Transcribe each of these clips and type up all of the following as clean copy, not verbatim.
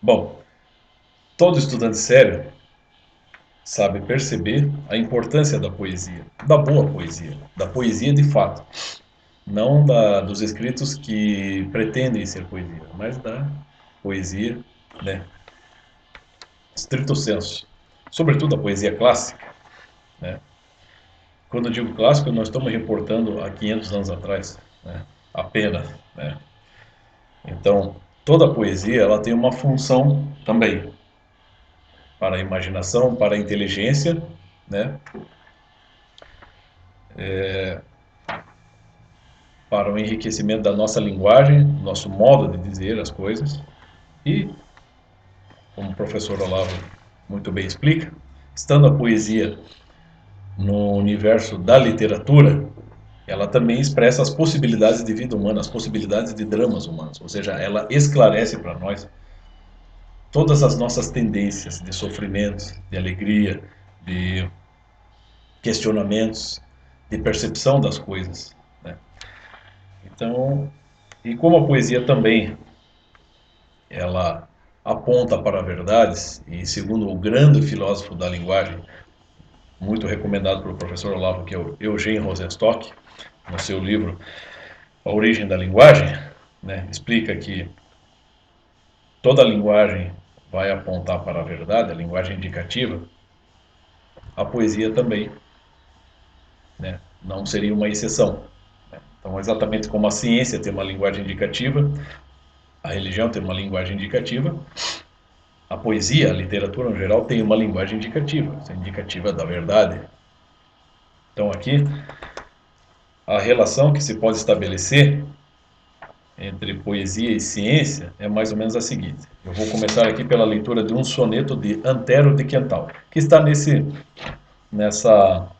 Bom, todo estudante sério sabe perceber a importância da poesia, da boa poesia, da poesia de fato, não dos escritos que pretendem ser poesia, mas da poesia, né, stricto sensu, sobretudo a poesia clássica, né? Quando eu digo clássico, nós estamos reportando a 500 anos atrás, né? Apenas, né? Então, toda a poesia ela tem uma função também para a imaginação, para a inteligência, né? Para o enriquecimento da nossa linguagem, nosso modo de dizer as coisas. E, como o professor Olavo muito bem explica, estando a poesia no universo da literatura, ela também expressa as possibilidades de vida humana, as possibilidades de dramas humanos. Ou seja, ela esclarece para nós todas as nossas tendências de sofrimento, de alegria, de questionamentos, de percepção das coisas, né? Então, e como a poesia também ela aponta para verdades, e segundo o grande filósofo da linguagem, muito recomendado pelo professor Olavo, que é o Eugene Rosenstock, no seu livro A Origem da Linguagem, né, explica que toda linguagem vai apontar para a verdade, a linguagem indicativa, a poesia também, né, não seria uma exceção. Então, exatamente como a ciência tem uma linguagem indicativa, a religião tem uma linguagem indicativa, a poesia, a literatura no geral, tem uma linguagem indicativa, essa indicativa da verdade. Então, aqui, a relação que se pode estabelecer entre poesia e ciência é mais ou menos a seguinte. Eu vou começar aqui pela leitura de um soneto de Antero de Quental, que está nessa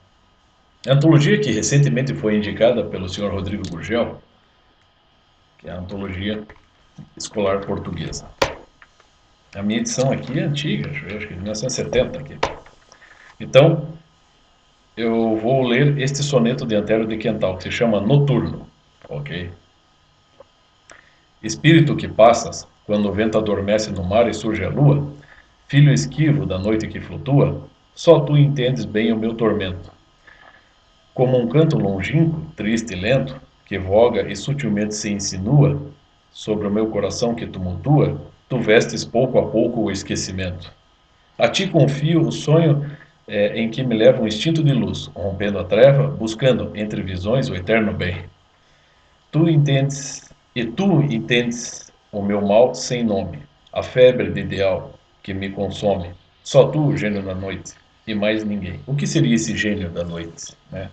antologia que recentemente foi indicada pelo senhor Rodrigo Gurgel, que é a Antologia Escolar Portuguesa. A minha edição aqui é antiga, acho que é de 1970 aqui. Então, eu vou ler este soneto de Antero de Quental, que se chama Noturno, ok? Espírito que passas, quando o vento adormece no mar e surge a lua, filho esquivo da noite que flutua, só tu entendes bem o meu tormento. Como um canto longínquo, triste e lento, que voga e sutilmente se insinua sobre o meu coração que tumultua, tu vestes pouco a pouco o esquecimento. A ti confio o sonho em que me leva um instinto de luz, rompendo a treva, buscando entre visões o eterno bem. Tu entendes o meu mal sem nome, a febre de ideal que me consome. Só tu, gênio da noite, e mais ninguém. O que seria esse gênio da noite, né?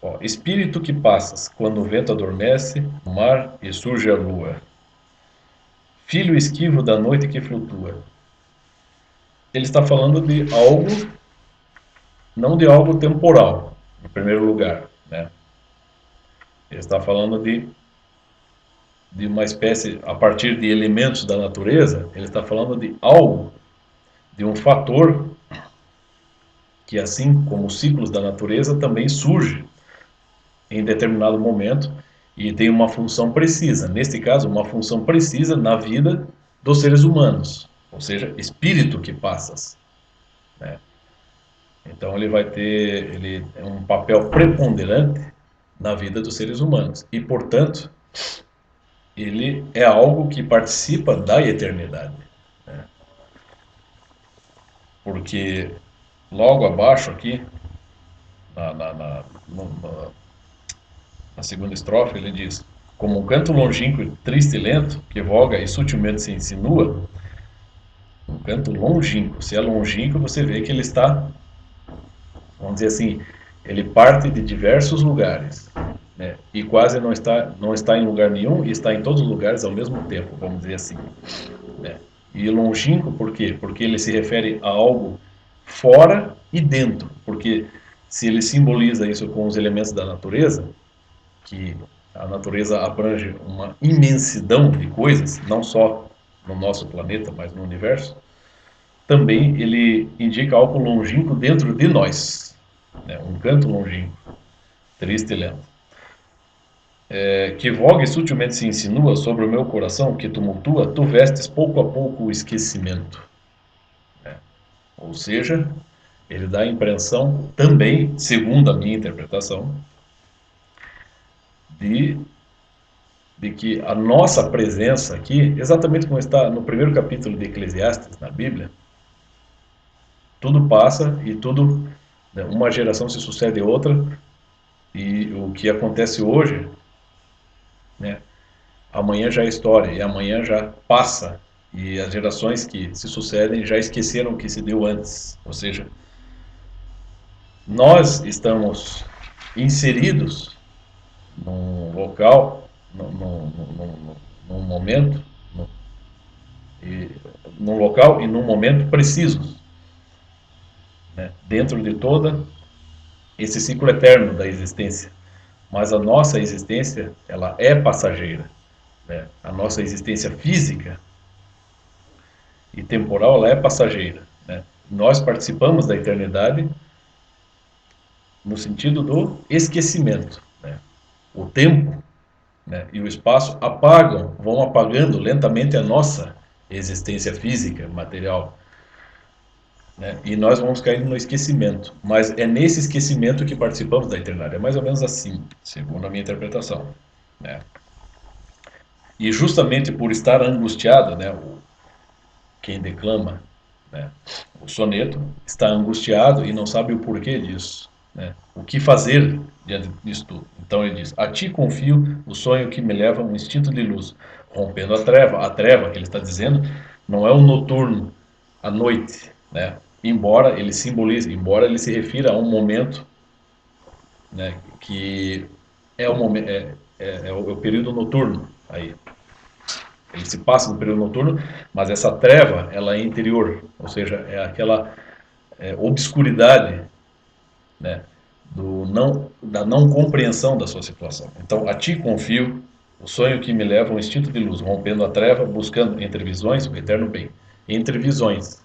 Ó, espírito que passas, quando o vento adormece, no mar e surge a lua. Filho esquivo da noite que flutua. Ele está falando de algo, não de algo temporal, em primeiro lugar, né? Ele está falando de uma espécie, a partir de elementos da natureza, ele está falando de algo, de um fator que, assim como os ciclos da natureza, também surge em determinado momento e tem uma função precisa. Neste caso, uma função precisa na vida dos seres humanos, ou seja, espírito que passas, né? Então ele é um papel preponderante na vida dos seres humanos e, portanto, ele é algo que participa da eternidade, né? Porque logo abaixo aqui, na, na, na, no- na segunda estrofe, ele diz: como um canto longínquo, triste e lento, que voga e sutilmente se insinua, um canto longínquo. Se é longínquo, você vê que ele está, vamos dizer assim, ele parte de diversos lugares, né? E quase não está em lugar nenhum e está em todos os lugares ao mesmo tempo, vamos dizer assim, né? E longínquo por quê? Porque ele se refere a algo fora e dentro, porque se ele simboliza isso com os elementos da natureza, que a natureza abrange uma imensidão de coisas, não só no nosso planeta, mas no universo, também ele indica algo longínquo dentro de nós, né? Um canto longínquo, triste e lento. que voga e sutilmente se insinua sobre o meu coração, que tumultua, tu vestes pouco a pouco o esquecimento. Ou seja, ele dá a impressão também, segundo a minha interpretação, de, de que a nossa presença aqui, exatamente como está no primeiro capítulo de Eclesiastes, na Bíblia, tudo passa e tudo, né, uma geração se sucede a outra, e o que acontece hoje, né, amanhã já é história, e amanhã já passa, e as gerações que se sucedem já esqueceram o que se deu antes. Ou seja, nós estamos inseridos num local, num momento, num, e, num local e num momento precisos, né, dentro de toda esse ciclo eterno da existência. Mas a nossa existência, ela é passageira, né? A nossa existência física e temporal, ela é passageira, né? Nós participamos da eternidade no sentido do esquecimento, né? O tempo, né, e o espaço apagam, vão apagando lentamente a nossa existência física, material, né? E nós vamos caindo no esquecimento. Mas é nesse esquecimento que participamos da eternidade. É mais ou menos assim, segundo a minha interpretação, né? E justamente por estar angustiado, né, quem declama, né, o soneto está angustiado e não sabe o porquê disso, né? O que fazer diante disso tudo. Então ele diz: a ti confio o sonho que me leva a um instinto de luz, rompendo a treva. A treva que ele está dizendo não é o noturno, a noite, né? Embora ele simbolize, embora ele se refira a um momento, né, que é o momento, é o período noturno aí. Ele se passa no período noturno, mas essa treva, ela é interior, ou seja, é aquela obscuridade, né, da não compreensão da sua situação. Então, a ti confio o sonho que me leva a um instinto de luz, rompendo a treva, buscando entre visões o eterno bem. Entre visões,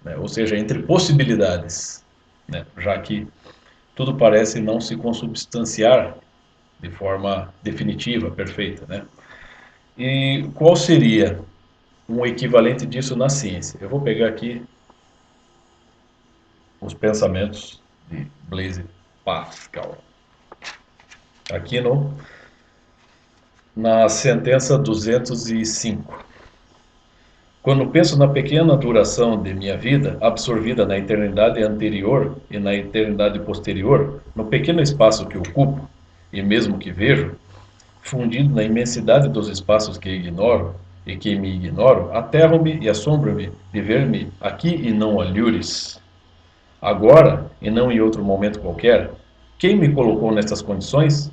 né, ou seja, entre possibilidades, né, já que tudo parece não se consubstanciar de forma definitiva, perfeita, né? E qual seria um equivalente disso na ciência? Eu vou pegar aqui os pensamentos de Blaise Pascal. Aqui na sentença 205. Quando penso na pequena duração de minha vida, absorvida na eternidade anterior e na eternidade posterior, no pequeno espaço que ocupo, e mesmo que vejo, fundido na imensidade dos espaços que ignoro e que me ignoram, aterro-me e assombro-me de ver-me aqui e não alhures. Agora, e não em outro momento qualquer, quem me colocou nestas condições?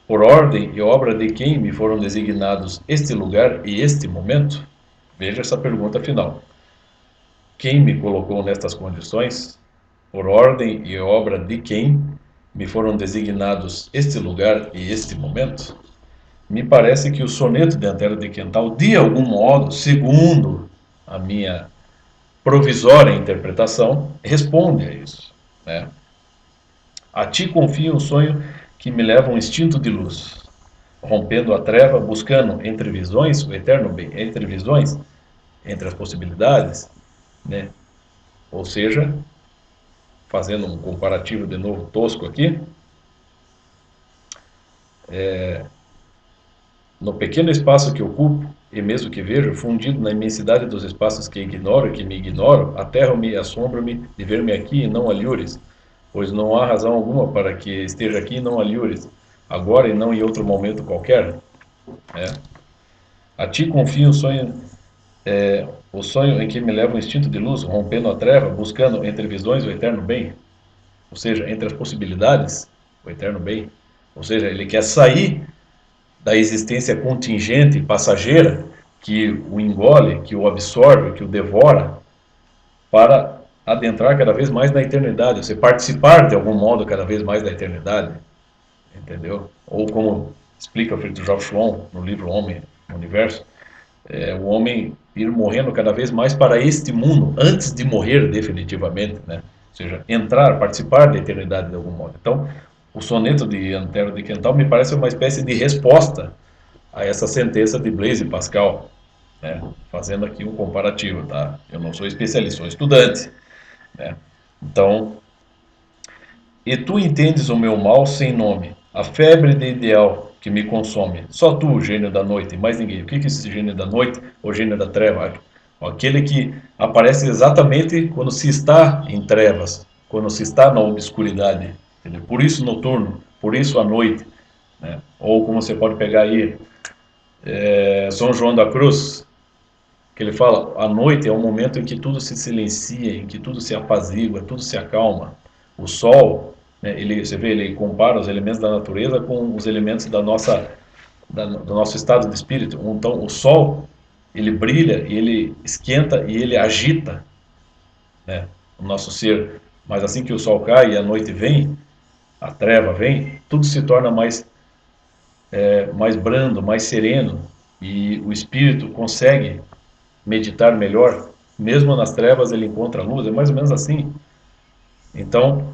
Por ordem e obra de quem me foram designados este lugar e este momento? Veja essa pergunta final. Quem me colocou nestas condições? Por ordem e obra de quem me foram designados este lugar e este momento? Me parece que o soneto de Antero de Quental, de algum modo, segundo a minha provisória interpretação, responde a isso, né? A ti confio um sonho que me leva a um instinto de luz, rompendo a treva, buscando entre visões o eterno bem, entre visões, entre as possibilidades, né? Ou seja, fazendo um comparativo de novo tosco aqui, no pequeno espaço que ocupo, e mesmo que vejo, fundido na imensidade dos espaços que ignoro e que me ignoram, aterro-me e assombro-me de ver-me aqui e não alhures, pois não há razão alguma para que esteja aqui e não alhures, agora e não em outro momento qualquer. Né? A ti confio o sonho em que me leva o instinto de luz, rompendo a treva, buscando entre visões o eterno bem, ou seja, entre as possibilidades, o eterno bem. Ou seja, ele quer sair da existência contingente e passageira que o engole, que o absorve, que o devora, para adentrar cada vez mais na eternidade, você participar de algum modo cada vez mais da eternidade, entendeu? Ou como explica o Friedrich Schwann no livro Homem no Universo, o homem ir morrendo cada vez mais para este mundo antes de morrer definitivamente, né? Ou seja, entrar, participar da eternidade de algum modo. Então, o soneto de Antero de Quental me parece uma espécie de resposta a essa sentença de Blaise Pascal, né? Fazendo aqui um comparativo, tá? Eu não sou especialista, sou estudante, né? Então, e tu entendes o meu mal sem nome, a febre de ideal que me consome. Só tu, gênio da noite, e mais ninguém. O que é esse gênio da noite ou gênio da treva? Aquele que aparece exatamente quando se está em trevas, quando se está na obscuridade. Entendeu? Por isso noturno, por isso a noite. Né? Ou como você pode pegar aí, São João da Cruz, que ele fala, a noite é o momento em que tudo se silencia, em que tudo se apazigua, tudo se acalma. O sol, né, você vê, ele compara os elementos da natureza com os elementos do nosso estado de espírito. Então, o sol, ele brilha, e ele esquenta e ele agita, né, o nosso ser. Mas assim que o sol cai e a noite vem, a treva vem, tudo se torna mais brando, mais sereno, e o espírito consegue meditar melhor, mesmo nas trevas ele encontra a luz, é mais ou menos assim. Então,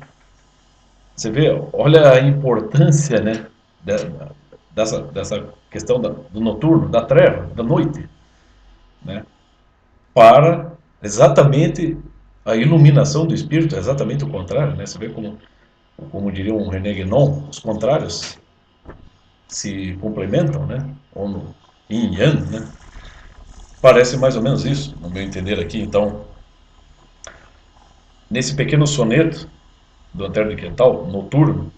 você vê, olha a importância, né, dessa questão do noturno, da treva, da noite, né, para exatamente a iluminação do espírito, é exatamente o contrário, né? Você vê como diria um René Guénon, os contrários se complementam, né? Ou no yin e yang, né? Parece mais ou menos isso, no meu entender aqui. Então, nesse pequeno soneto do Antero de Quental, noturno,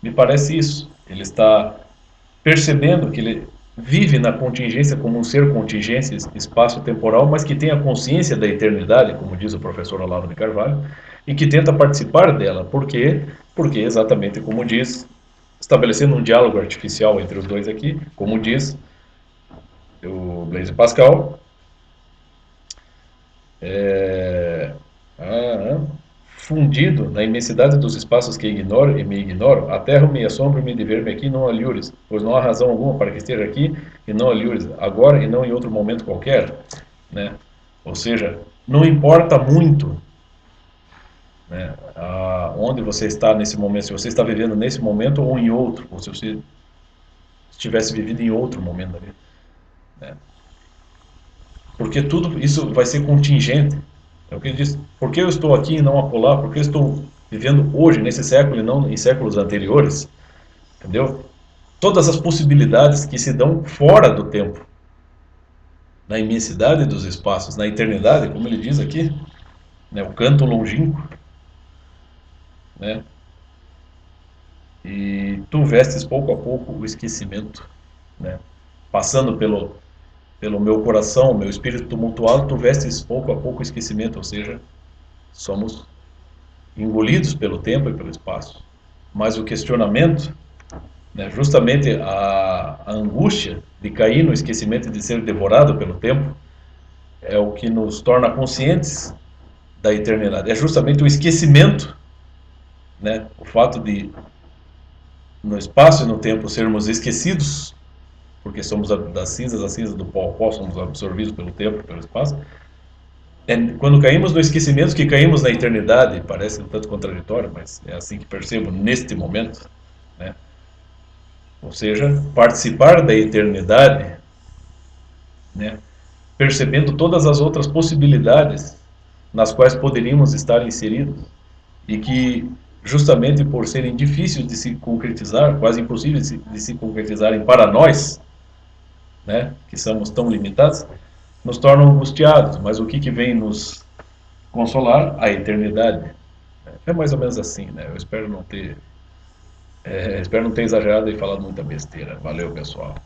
me parece isso. Ele está percebendo que ele vive na contingência como um ser contingência espaço-temporal, mas que tem a consciência da eternidade, como diz o professor Olavo de Carvalho, e que tenta participar dela. Por quê? Porque, exatamente como diz, estabelecendo um diálogo artificial entre os dois aqui, como diz o Blaise Pascal, é, ah, fundido na imensidade dos espaços que ignoro e me ignoro, aterro-me e assombro-me de ver-me aqui não alhures, pois não há razão alguma para que esteja aqui e não alhures, agora e não em outro momento qualquer, né? Ou seja, não importa muito, né, onde você está nesse momento, se você está vivendo nesse momento ou em outro, ou se você tivesse vivido em outro momento ali, né? Porque tudo isso vai ser contingente. É o que ele diz. Por que eu estou aqui e não acolá? Por que eu estou vivendo hoje, nesse século, e não em séculos anteriores? Entendeu? Todas as possibilidades que se dão fora do tempo, na imensidade dos espaços, na eternidade, como ele diz aqui, né, o canto longínquo, né? E tu vestes pouco a pouco o esquecimento, né? Passando pelo meu coração, meu espírito tumultuado, tu vestes pouco a pouco o esquecimento, ou seja, somos engolidos pelo tempo e pelo espaço. Mas o questionamento, né, justamente a angústia de cair no esquecimento e de ser devorado pelo tempo, é o que nos torna conscientes da eternidade. É justamente o esquecimento, né, o fato de no espaço e no tempo sermos esquecidos, porque somos das cinzas, as cinzas do pó ao pó, somos absorvidos pelo tempo e pelo espaço. É quando caímos no esquecimento que caímos na eternidade. Parece um tanto contraditório, mas é assim que percebo neste momento, né? Ou seja, participar da eternidade, né, percebendo todas as outras possibilidades nas quais poderíamos estar inseridos e que, justamente por serem difíceis de se concretizar, quase impossíveis de se concretizarem para nós, né, que somos tão limitados, nos tornam angustiados. Mas o que vem nos consolar? A eternidade. É mais ou menos assim, né? Eu espero não ter exagerado e falado muita besteira. Valeu, pessoal.